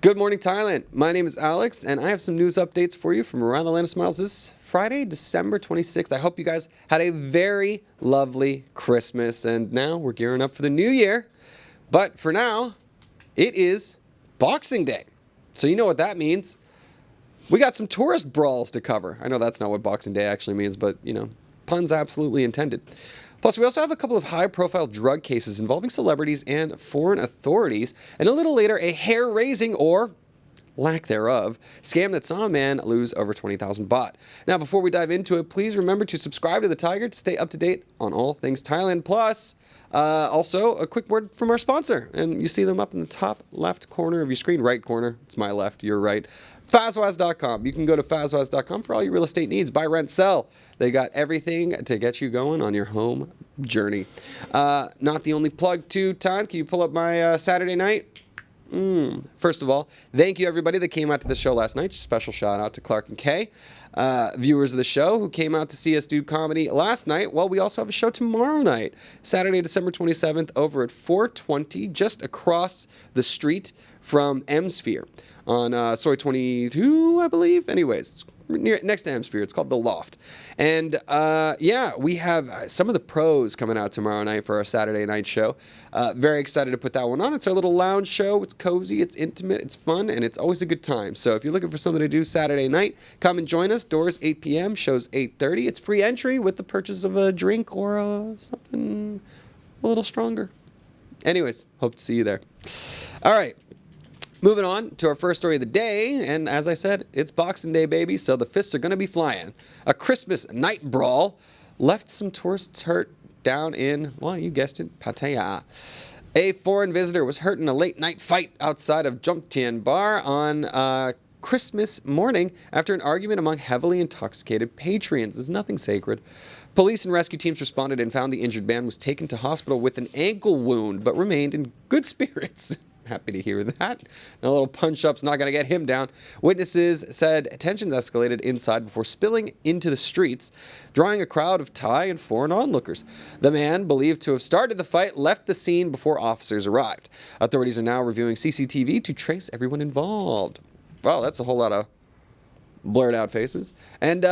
Good morning, Thailand. My name is Alex, and I have some news updates for you from around the land of smiles this Friday, December 26th. I hope you guys had a very lovely Christmas, and now we're gearing up for the new year. But for now, it is Boxing Day. So you know what that means. We got some tourist brawls to cover. I know that's not what Boxing Day actually means, but, you know, puns absolutely intended. Plus, we also have a couple of high-profile drug cases involving celebrities and foreign authorities, and a little later, a hair-raising, or lack thereof, scam that saw a man lose over 20,000 baht. Now, before we dive into it, please remember to subscribe to the Thaiger to stay up to date on all things Thailand. Plus, also, a quick word from our sponsor, and you see them up in the top left corner of your screen, right corner. It's my left, your right. Fazwaz.com. You can go to Fazwaz.com for all your real estate needs. Buy, rent, sell. They got everything to get you going on your home journey. Not the only plug to time. Can you pull up my Saturday night? First of all, thank you everybody that came out to the show last night. Special shout out to Clark and Kay, viewers of the show who came out to see us do comedy last night. Well, we also have a show tomorrow night, Saturday, December 27th, over at 420, just across the street from M-Sphere on Soy 22, I believe. Anyways, next to M-Sphere. It's called The Loft. And yeah, we have some of the pros coming out tomorrow night for our Saturday night show. Very excited to put that one on. It's our little lounge show. It's cozy, it's intimate, it's fun, and it's always a good time. So if you're looking for something to do Saturday night, come and join us. Doors 8 p.m., shows 8:30. It's free entry with the purchase of a drink or something a little stronger. Anyways, hope to see you there. All right. Moving on to our first story of the day, and as I said, it's Boxing Day, baby, so the fists are going to be flying. A Christmas night brawl left some tourists hurt down in, well, you guessed it, Pattaya. A foreign visitor was hurt in a late-night fight outside of Jomtien Bar on Christmas morning after an argument among heavily intoxicated patrons. There's nothing sacred. Police and rescue teams responded and found the injured man was taken to hospital with an ankle wound, but remained in good spirits. Happy to hear that. A little punch-up's not going to get him down. Witnesses said tensions escalated inside before spilling into the streets, drawing a crowd of Thai and foreign onlookers. The man, believed to have started the fight, left the scene before officers arrived. Authorities are now reviewing CCTV to trace everyone involved. Wow, that's a whole lot of blurred out faces. And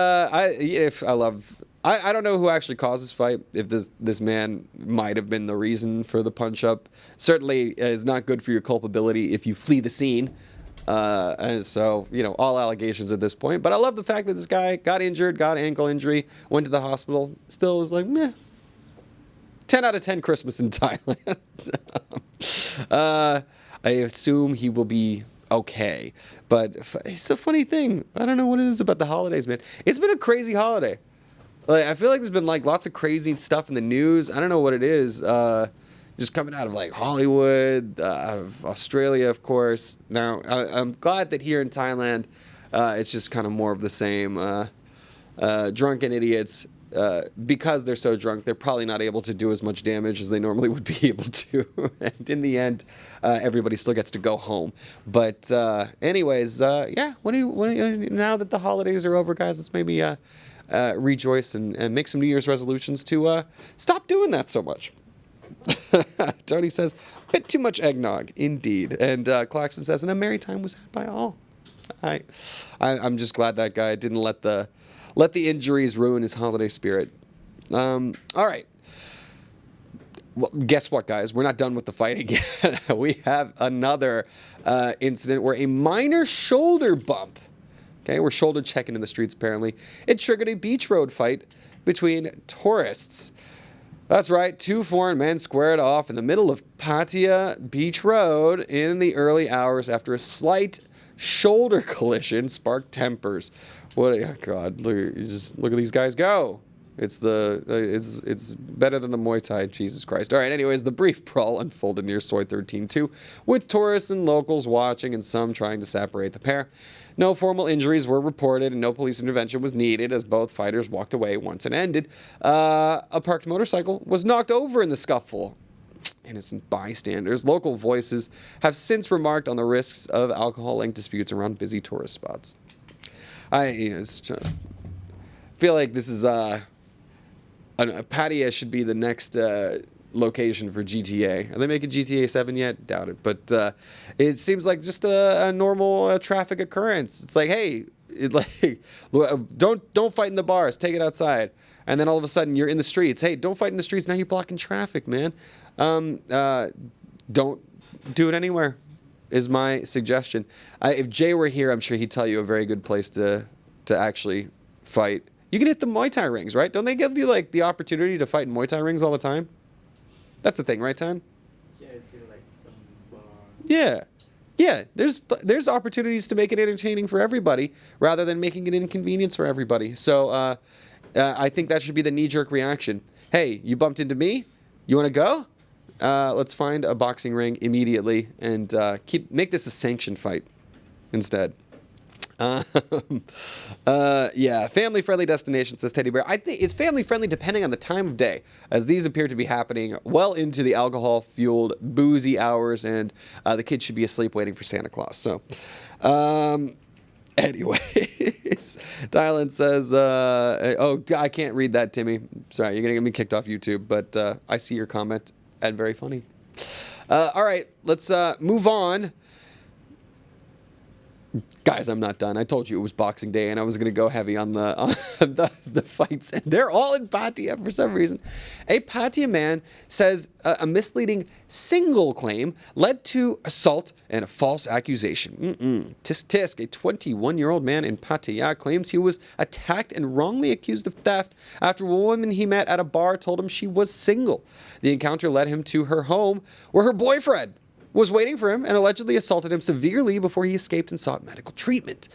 I don't know who actually caused this fight, if this man might have been the reason for the punch-up. Certainly is not good for your culpability if you flee the scene. And so, you know, all allegations at this point. But I love the fact that this guy got injured, got an ankle injury, went to the hospital, still was like, meh. 10 out of 10 Christmas in Thailand. I assume he will be okay. But it's a funny thing. I don't know what it is about the holidays, man. It's been a crazy holiday. Like, I feel like there's been like lots of crazy stuff in the news. I don't know what it is. Just coming out of like Hollywood, out of Australia, of course. Now, I'm glad that here in Thailand, it's just kind of more of the same. Drunken idiots, because they're so drunk, they're probably not able to do as much damage as they normally would be able to. And in the end, everybody still gets to go home. But anyways, yeah. Now that the holidays are over, guys, let's maybe rejoice and make some New Year's resolutions to stop doing that so much. Tony says, bit too much eggnog, indeed. And Clarkson says, and a merry time was had by all. I'm just glad that guy didn't let the injuries ruin his holiday spirit. All right. Well, guess what, guys? We're not done with the fight again. We have another incident where a minor shoulder bump. Okay, we're shoulder checking in the streets, apparently. It triggered a beach road fight between tourists. That's right, two foreign men squared off in the middle of Pattaya Beach Road in the early hours after a slight shoulder collision sparked tempers. What? Oh God! Look at these guys go. It's better than the Muay Thai. Jesus Christ! All right. Anyways, the brief brawl unfolded near Soy 13-2, with tourists and locals watching and some trying to separate the pair. No formal injuries were reported and no police intervention was needed as both fighters walked away once it ended. A parked motorcycle was knocked over in the scuffle. Innocent bystanders. Local voices have since remarked on the risks of alcohol-linked disputes around busy tourist spots. I feel like this is Pattaya should be the next location for GTA. Are they making GTA 7 yet? Doubt it. But it seems like just a normal traffic occurrence. It's like, hey, don't fight in the bars. Take it outside. And then all of a sudden you're in the streets. Hey, don't fight in the streets. Now you're blocking traffic, man. Don't do it anywhere is my suggestion. If Jay were here, I'm sure he'd tell you a very good place to actually fight. You can hit the Muay Thai rings, right? Don't they give you like the opportunity to fight in Muay Thai rings all the time? That's the thing, right, Tan? Yeah, I see like some bar. Yeah. Yeah, there's opportunities to make it entertaining for everybody rather than making it inconvenience for everybody. So I think that should be the knee-jerk reaction. Hey, you bumped into me? You want to go? Let's find a boxing ring immediately and make this a sanctioned fight instead. Yeah, family-friendly destination, says Teddy Bear. I think it's family-friendly depending on the time of day, as these appear to be happening well into the alcohol-fueled, boozy hours, and the kids should be asleep waiting for Santa Claus. So, anyways, Thailand says, oh, I can't read that, Timmy. Sorry, you're going to get me kicked off YouTube, but I see your comment, and very funny. All right, let's move on. Guys, I'm not done. I told you it was Boxing Day, and I was going to go heavy on the fights. And they're all in Pattaya for some reason. A Pattaya man says a misleading single claim led to assault and a false accusation. Tisk tisk, a 21-year-old man in Pattaya claims he was attacked and wrongly accused of theft after a woman he met at a bar told him she was single. The encounter led him to her home, where her boyfriend was waiting for him and allegedly assaulted him severely before he escaped and sought medical treatment.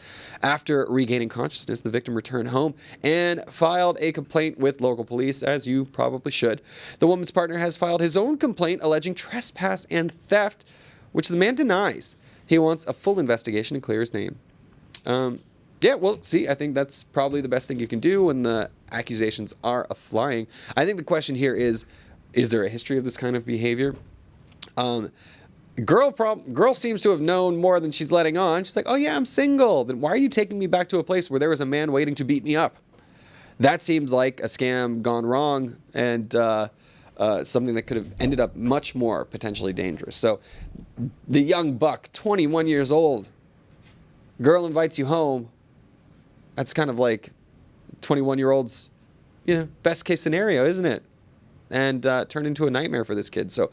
After regaining consciousness, the victim returned home and filed a complaint with local police, as you probably should. The woman's partner has filed his own complaint alleging trespass and theft, which the man denies. He wants a full investigation to clear his name. Yeah, well, see, I think that's probably the best thing you can do when the accusations are flying. I think the question here is there a history of this kind of behavior? Girl seems to have known more than she's letting on. She's like, oh yeah, I'm single. Then why are you taking me back to a place where there was a man waiting to beat me up? That seems like a scam gone wrong and something that could have ended up much more potentially dangerous. So the young buck, 21 years old, girl invites you home. That's kind of like 21-year-old's, best case scenario, isn't it? And turned into a nightmare for this kid. So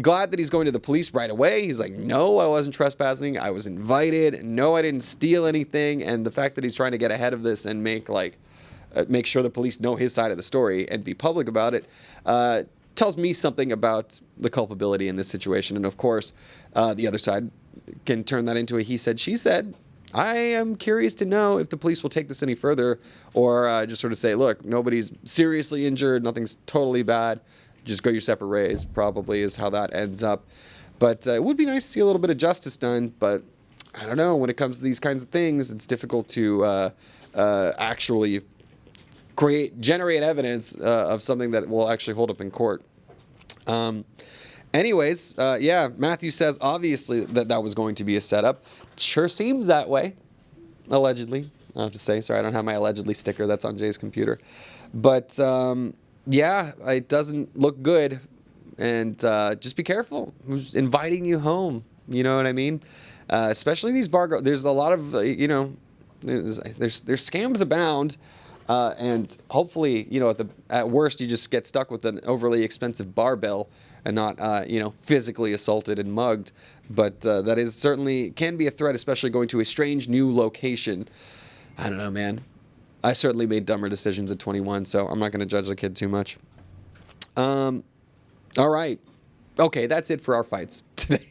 glad that he's going to the police right away. He's like, no, I wasn't trespassing. I was invited. No, I didn't steal anything. And the fact that he's trying to get ahead of this and make sure the police know his side of the story and be public about it tells me something about the culpability in this situation. And of course, the other side can turn that into a he said, she said. I am curious to know if the police will take this any further or just sort of say, look, nobody's seriously injured. Nothing's totally bad. Just go your separate ways, probably is how that ends up. But it would be nice to see a little bit of justice done. But I don't know. When it comes to these kinds of things, it's difficult to actually generate evidence of something that will actually hold up in court. Anyways, yeah, Matthew says obviously that was going to be a setup. Sure seems that way, allegedly. I have to say, sorry, I don't have my allegedly sticker. That's on Jay's computer. But yeah, it doesn't look good. And just be careful who's inviting you home. You know what I mean? Especially these bar girls. There's a lot of, there's scams abound. And hopefully, at worst, you just get stuck with an overly expensive bar bill and not, physically assaulted and mugged. But that is certainly can be a threat, especially going to a strange new location. I don't know, man. I certainly made dumber decisions at 21, so I'm not going to judge the kid too much. All right. Okay, that's it for our fights today.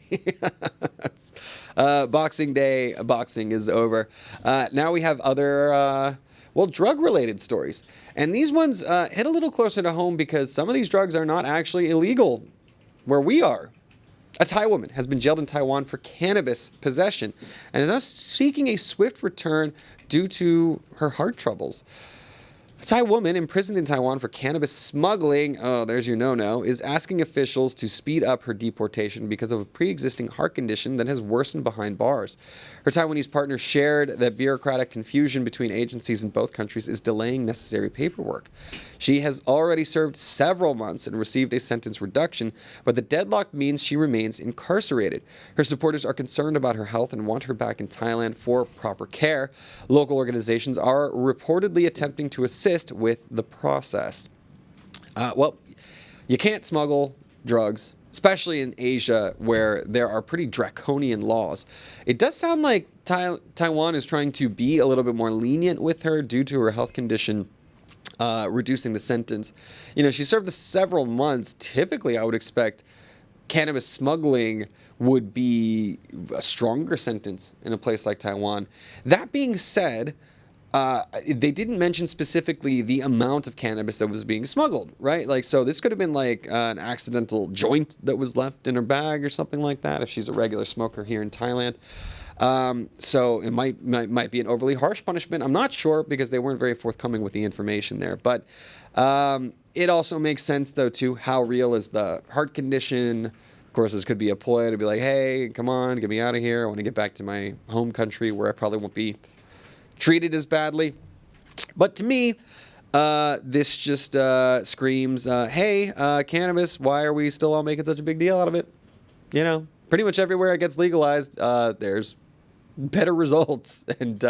Boxing Day, boxing is over. Now we have other, drug-related stories. And these ones hit a little closer to home because some of these drugs are not actually illegal where we are. A Thai woman has been jailed in Taiwan for cannabis possession and is now seeking a swift return due to her heart troubles. A Thai woman imprisoned in Taiwan for cannabis smuggling, oh, there's your no-no, is asking officials to speed up her deportation because of a pre-existing heart condition that has worsened behind bars. Her Taiwanese partner shared that bureaucratic confusion between agencies in both countries is delaying necessary paperwork. She has already served several months and received a sentence reduction, but the deadlock means she remains incarcerated. Her supporters are concerned about her health and want her back in Thailand for proper care. Local organizations are reportedly attempting to assist with the process. Well, you can't smuggle drugs, especially in Asia where there are pretty draconian laws. It does sound like Taiwan is trying to be a little bit more lenient with her due to her health condition, reducing the sentence. You know, she served several months. Typically, I would expect cannabis smuggling would be a stronger sentence in a place like Taiwan. That being said, they didn't mention specifically the amount of cannabis that was being smuggled, right? Like, so this could have been like an accidental joint that was left in her bag or something like that if she's a regular smoker here in Thailand. So it might be an overly harsh punishment. I'm not sure because they weren't very forthcoming with the information there. But it also makes sense, though, too, how real is the heart condition? Of course, this could be a ploy to be like, hey, come on, get me out of here. I want to get back to my home country where I probably won't be treated as badly. But to me, this just screams, hey, cannabis, why are we still all making such a big deal out of it? You know, pretty much everywhere it gets legalized, there's better results. And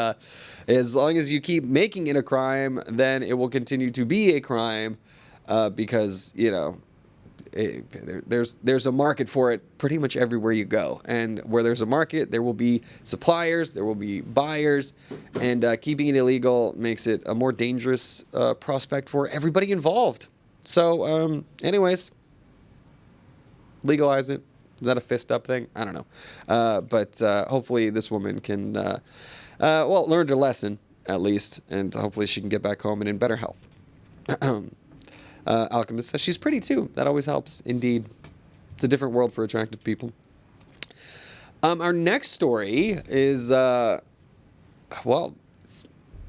as long as you keep making it a crime, then it will continue to be a crime because, you know, there's a market for it pretty much everywhere you go. And where there's a market, there will be suppliers, there will be buyers, and keeping it illegal makes it a more dangerous prospect for everybody involved. So, anyways, legalize it. Is that a fist up thing? I don't know. But hopefully this woman can, learn her lesson at least, and hopefully she can get back home and in better health. Alchemist says she's pretty too. That always helps. Indeed. It's a different world for attractive people. Our next story is,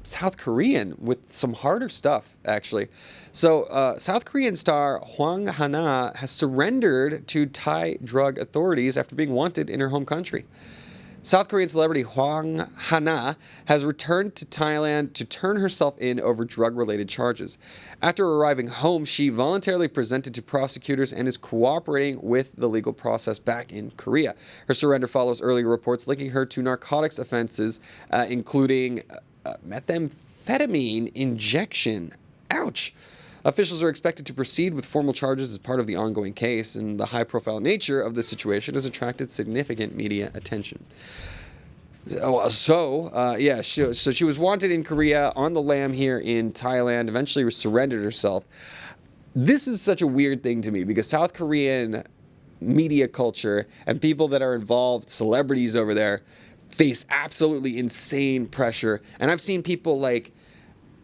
South Korean with some harder stuff, actually. So, South Korean star Hwang Hana has surrendered to Thai drug authorities after being wanted in her home country. South Korean celebrity Hwang Hana has returned to Thailand to turn herself in over drug-related charges. After arriving home, she voluntarily presented to prosecutors and is cooperating with the legal process back in Korea. Her surrender follows earlier reports linking her to narcotics offenses, including methamphetamine injection. Ouch! Officials are expected to proceed with formal charges as part of the ongoing case, and the high-profile nature of the situation has attracted significant media attention. So she was wanted in Korea, on the lam here in Thailand, eventually surrendered herself. This is such a weird thing to me because South Korean media culture and people that are involved, celebrities over there, face absolutely insane pressure. And I've seen people like,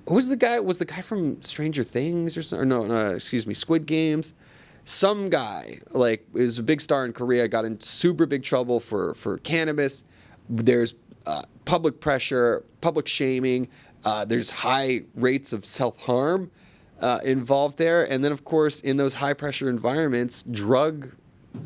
who's the guy? Was the guy from Stranger Things or something? No, Squid Games. Some guy, like, is a big star in Korea, got in super big trouble for cannabis. There's public pressure, public shaming. There's high rates of self-harm involved there. And then, of course, in those high-pressure environments, drug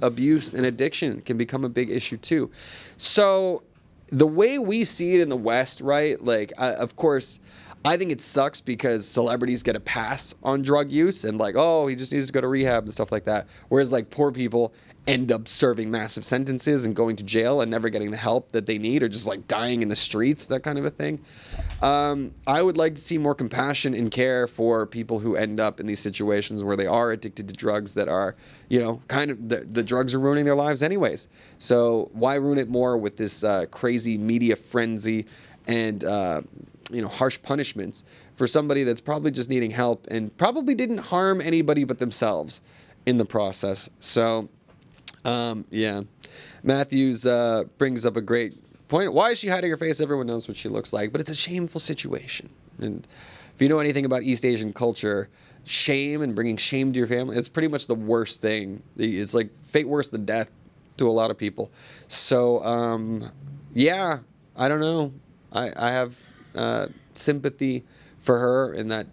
abuse and addiction can become a big issue, too. So the way we see it in the West, right, like, of course, I think it sucks because celebrities get a pass on drug use and like, oh, he just needs to go to rehab and stuff like that. Whereas like poor people end up serving massive sentences and going to jail and never getting the help that they need or just like dying in the streets, that kind of a thing. I would like to see more compassion and care for people who end up in these situations where they are addicted to drugs that are, you know, kind of the drugs are ruining their lives anyways. So why ruin it more with this crazy media frenzy and harsh punishments for somebody that's probably just needing help and probably didn't harm anybody but themselves in the process. So, Matthews brings up a great point. Why is she hiding her face? Everyone knows what she looks like, but it's a shameful situation. And if you know anything about East Asian culture, shame and bringing shame to your family, it's pretty much the worst thing. It's like fate worse than death to a lot of people. So, I don't know. I have sympathy for her in that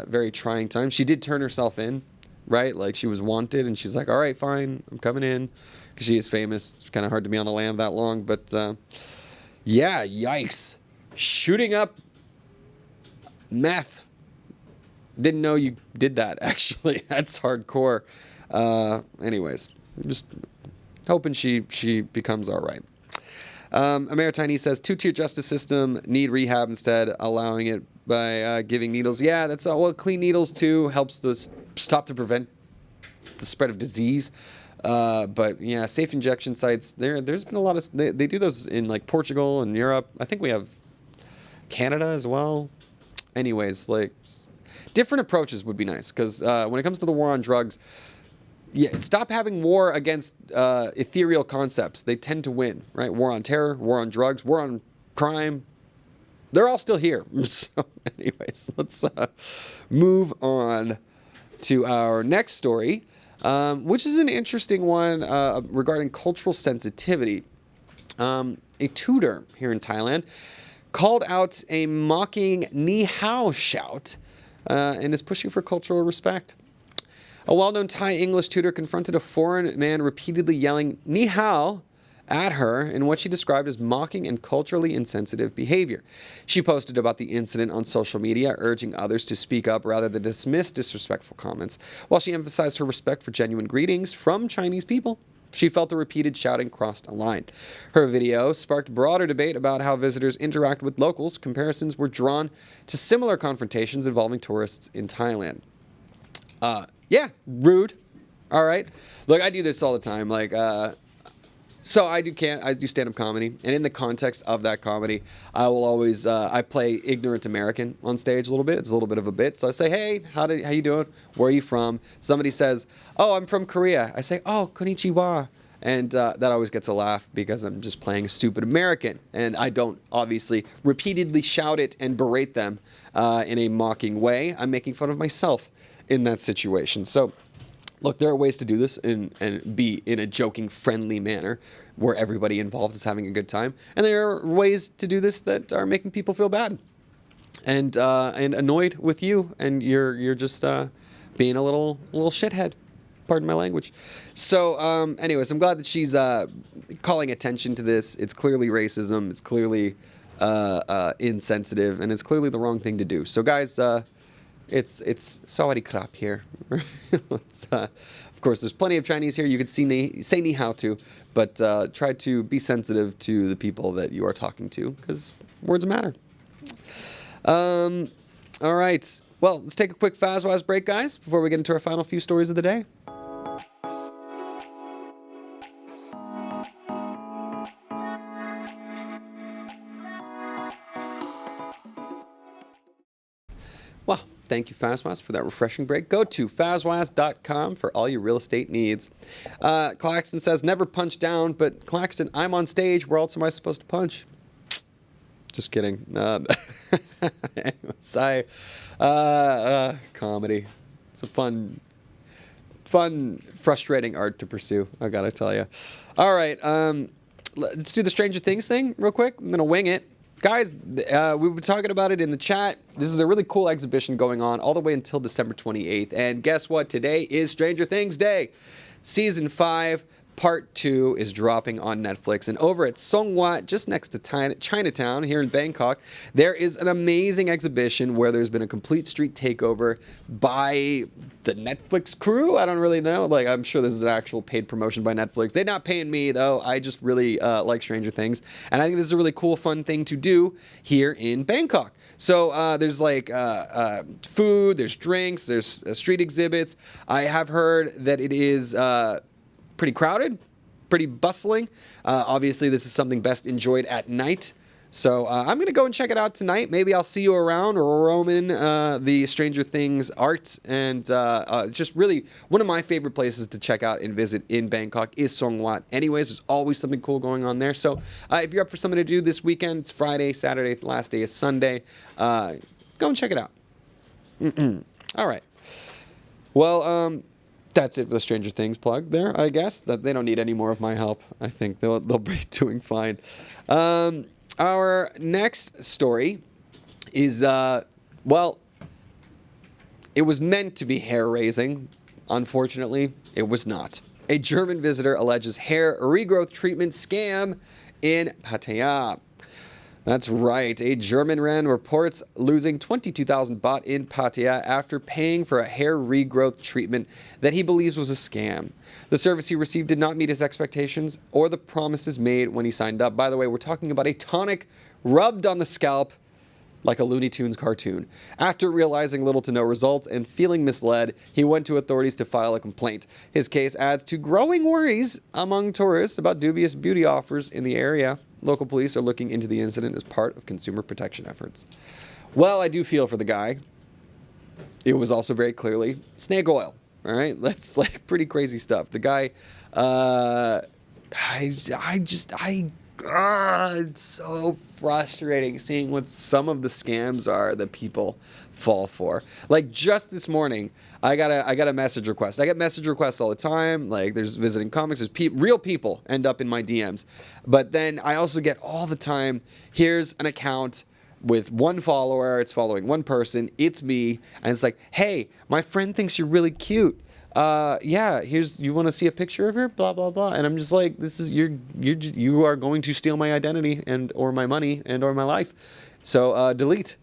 very trying time. She did turn herself in, right? Like she was wanted, and she's like, all right, fine, I'm coming in, because she is famous. It's kind of hard to be on the lam that long, but yeah, yikes. Shooting up meth. Didn't know you did that, actually. That's hardcore. Anyways, just hoping she becomes all right. Ameritiny says, two-tier justice system, need rehab instead, allowing it by giving needles. Yeah, that's all. Well, clean needles, too, helps stop to prevent the spread of disease. But, yeah, safe injection sites, there's been a lot of... They do those in, like, Portugal and Europe. I think we have Canada as well. Anyways, like... different approaches would be nice, because when it comes to the war on drugs, yeah, stop having war against ethereal concepts. They tend to win, right? War on terror, war on drugs, war on crime. They're all still here. So, anyways, let's move on to our next story, which is an interesting one regarding cultural sensitivity. A tutor here in Thailand called out a mocking ni hao shout and is pushing for cultural respect. A well-known Thai English tutor confronted a foreign man repeatedly yelling ni hao at her in what she described as mocking and culturally insensitive behavior. She posted about the incident on social media, urging others to speak up rather than dismiss disrespectful comments. While she emphasized her respect for genuine greetings from Chinese people, she felt the repeated shouting crossed a line. Her video sparked broader debate about how visitors interact with locals. Comparisons were drawn to similar confrontations involving tourists in Thailand. Yeah, rude. All right. Look, I do this all the time. Like, so I do stand-up comedy, and in the context of that comedy, I will always I play ignorant American on stage a little bit. It's a little bit of a bit. So I say, hey, how you doing? Where are you from? Somebody says, oh, I'm from Korea. I say, oh, konnichiwa. And that always gets a laugh because I'm just playing a stupid American, and I don't obviously repeatedly shout it and berate them in a mocking way. I'm making fun of myself in that situation. So look, there are ways to do this and be in a joking, friendly manner where everybody involved is having a good time. And there are ways to do this that are making people feel bad and annoyed with you, and you're just being a little shithead. Pardon my language. So, anyways, I'm glad that she's calling attention to this. It's clearly racism. It's clearly insensitive, and it's clearly the wrong thing to do. So, guys, it's sawadee krap here. Of course, there's plenty of Chinese here. You could say ni hao to, but try to be sensitive to the people that you are talking to, because words matter. All right. Well, let's take a quick Fazwaz break, guys, before we get into our final few stories of the day. Well, thank you, Fazwaz, for that refreshing break. Go to fazwaz.com for all your real estate needs. Claxton says, never punch down, but Claxton, I'm on stage. Where else am I supposed to punch? Just kidding. Anyways, comedy. It's a fun, frustrating art to pursue, I gotta tell you. All right, let's do the Stranger Things thing real quick. I'm gonna wing it. Guys, we were talking about it in the chat. This is a really cool exhibition going on all the way until December 28th. And guess what? Today is Stranger Things Day. Season 5, Part 2 is dropping on Netflix. And over at Songwhat, just next to Chinatown here in Bangkok, there is an amazing exhibition where there's been a complete street takeover by the Netflix crew. I don't really know. Like, I'm sure this is an actual paid promotion by Netflix. They're not paying me, though. I just really like Stranger Things. And I think this is a really cool, fun thing to do here in Bangkok. So there's like food, there's drinks, there's street exhibits. I have heard that it is pretty crowded, pretty bustling. Obviously, this is something best enjoyed at night. So I'm going to go and check it out tonight. Maybe I'll see you around roaming the Stranger Things art. And just really one of my favorite places to check out and visit in Bangkok is Songwhat. Anyways, there's always something cool going on there. So if you're up for something to do this weekend, it's Friday, Saturday, the last day is Sunday. Go and check it out. All right. Well, that's it for the Stranger Things plug there, I guess. That they don't need any more of my help. I think they'll be doing fine. Our next story is, well, It was meant to be hair-raising. Unfortunately, it was not. A German visitor alleges hair regrowth treatment scam in Pattaya. That's right. A German man reports losing 22,000 baht in Pattaya after paying for a hair regrowth treatment that he believes was a scam. The service he received did not meet his expectations or the promises made when he signed up. By the way, we're talking about a tonic rubbed on the scalp like a Looney Tunes cartoon. After realizing little to no results and feeling misled, he went to authorities to file a complaint. His case adds to growing worries among tourists about dubious beauty offers in the area. Local police are looking into the incident as part of consumer protection efforts. Well, I do feel for the guy. It was also very clearly snake oil. All right, that's like pretty crazy stuff. The guy, it's so frustrating seeing what some of the scams are that people fall for. Like just this morning, I got a message request. I get message requests all the time. Like there's visiting comics, there's real people end up in my DMs. But then I also get all the time, here's an account with one follower, it's following one person, it's me, and it's like, hey, my friend thinks you're really cute. Yeah, you want to see a picture of her, blah blah blah, and I'm just like, this is you are going to steal my identity and or my money and or my life, so delete.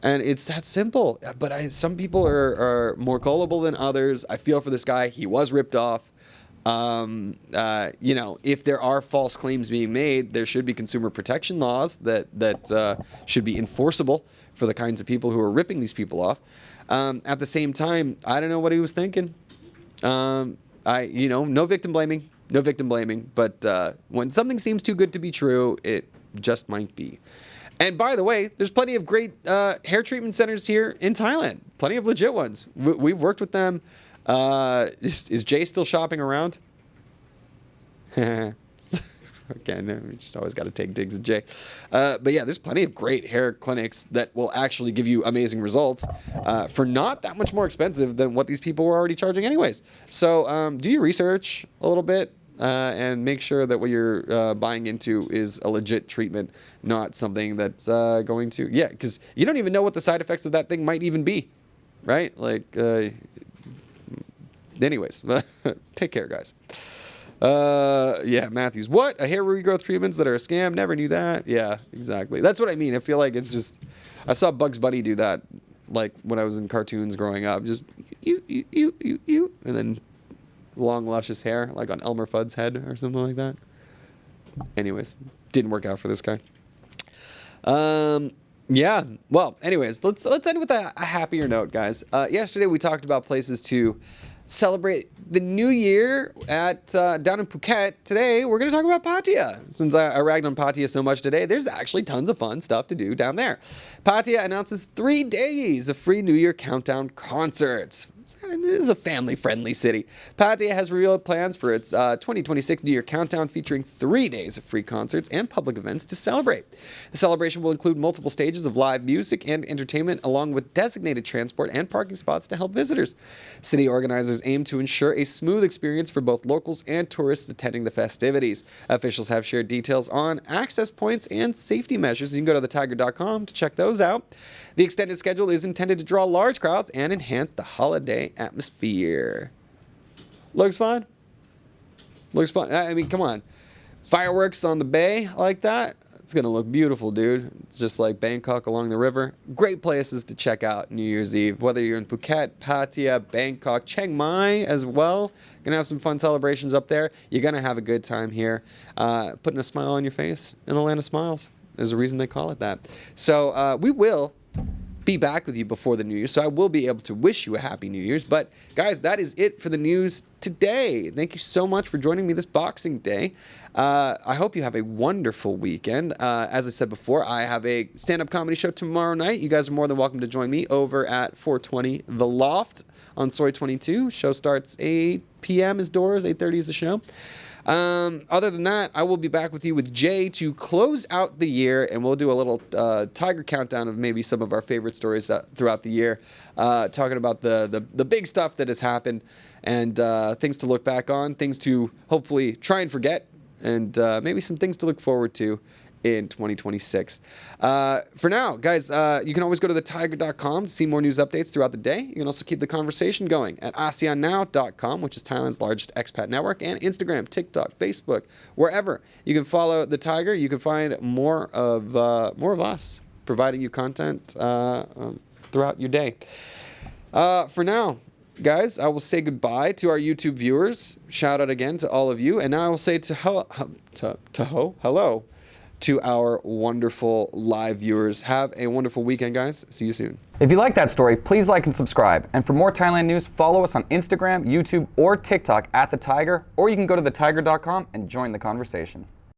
And it's that simple. But some people are more gullible than others. I feel for this guy. He was ripped off. If there are false claims being made, there should be consumer protection laws that should be enforceable for the kinds of people who are ripping these people off. At the same time, I don't know what he was thinking. No victim blaming, but when something seems too good to be true, it just might be. And by the way, there's plenty of great hair treatment centers here in Thailand. Plenty of legit ones. We've worked with them. Is Jay still shopping around? Again, we just always got to take digs at Jay. But yeah, there's plenty of great hair clinics that will actually give you amazing results for not that much more expensive than what these people were already charging anyways. So do your research a little bit and make sure that what you're buying into is a legit treatment, not something that's going to... Yeah, because you don't even know what the side effects of that thing might even be, right? Like... Anyways, take care, guys. Yeah, Matthews. What? A hair regrowth treatments that are a scam? Never knew that. Yeah, exactly. That's what I mean. I feel like it's just... I saw Bugs Bunny do that, like, when I was in cartoons growing up. Just, you, and then long, luscious hair, like on Elmer Fudd's head or something like that. Anyways, didn't work out for this guy. Yeah. Well, anyways, let's end with a happier note, guys. Yesterday we talked about places to celebrate the new year at down in Phuket. Today we're going to talk about Pattaya. Since I ragged on Pattaya so much today, there's actually tons of fun stuff to do down there. Pattaya announces 3 days of free New Year countdown concerts. It is a family-friendly city. Pattaya has revealed plans for its 2026 New Year countdown featuring 3 days of free concerts and public events to celebrate. The celebration will include multiple stages of live music and entertainment along with designated transport and parking spots to help visitors. City organizers aim to ensure a smooth experience for both locals and tourists attending the festivities. Officials have shared details on access points and safety measures. You can go to thetiger.com to check those out. The extended schedule is intended to draw large crowds and enhance the holiday atmosphere. Looks fun. Looks fun. I mean, come on. Fireworks on the bay like that. It's going to look beautiful, dude. It's just like Bangkok along the river. Great places to check out New Year's Eve. Whether you're in Phuket, Pattaya, Bangkok, Chiang Mai as well. Going to have some fun celebrations up there. You're going to have a good time here. Putting a smile on your face in the land of smiles. There's a reason they call it that. So we will be back with you before the New Year, so I will be able to wish you a happy New Year's. But guys, that is it for the news today. Thank you so much for joining me this Boxing Day. I hope you have a wonderful weekend. As I said before, I have a stand-up comedy show tomorrow night. You guys are more than welcome to join me over at 420 The Loft on Soy 22. Show starts 8 p.m. is doors, 8:30 is the show. Other than that, I will be back with you with Jay to close out the year, and we'll do a little Tiger countdown of maybe some of our favorite stories throughout the year, talking about the big stuff that has happened and things to look back on, things to hopefully try and forget, and maybe some things to look forward to in 2026. For now, guys, you can always go to thetiger.com to see more news updates throughout the day. You can also keep the conversation going at ASEANnow.com, which is Thailand's largest expat network, and Instagram, TikTok, Facebook, wherever. You can follow the Tiger. You can find more of us providing you content throughout your day. For now, guys, I will say goodbye to our YouTube viewers. Shout out again to all of you. And now I will say hello to our wonderful live viewers. Have a wonderful weekend, guys. See you soon. If you like that story, please like and subscribe. And for more Thailand news, follow us on Instagram, YouTube, or TikTok at The Tiger, or you can go to thetiger.com and join the conversation.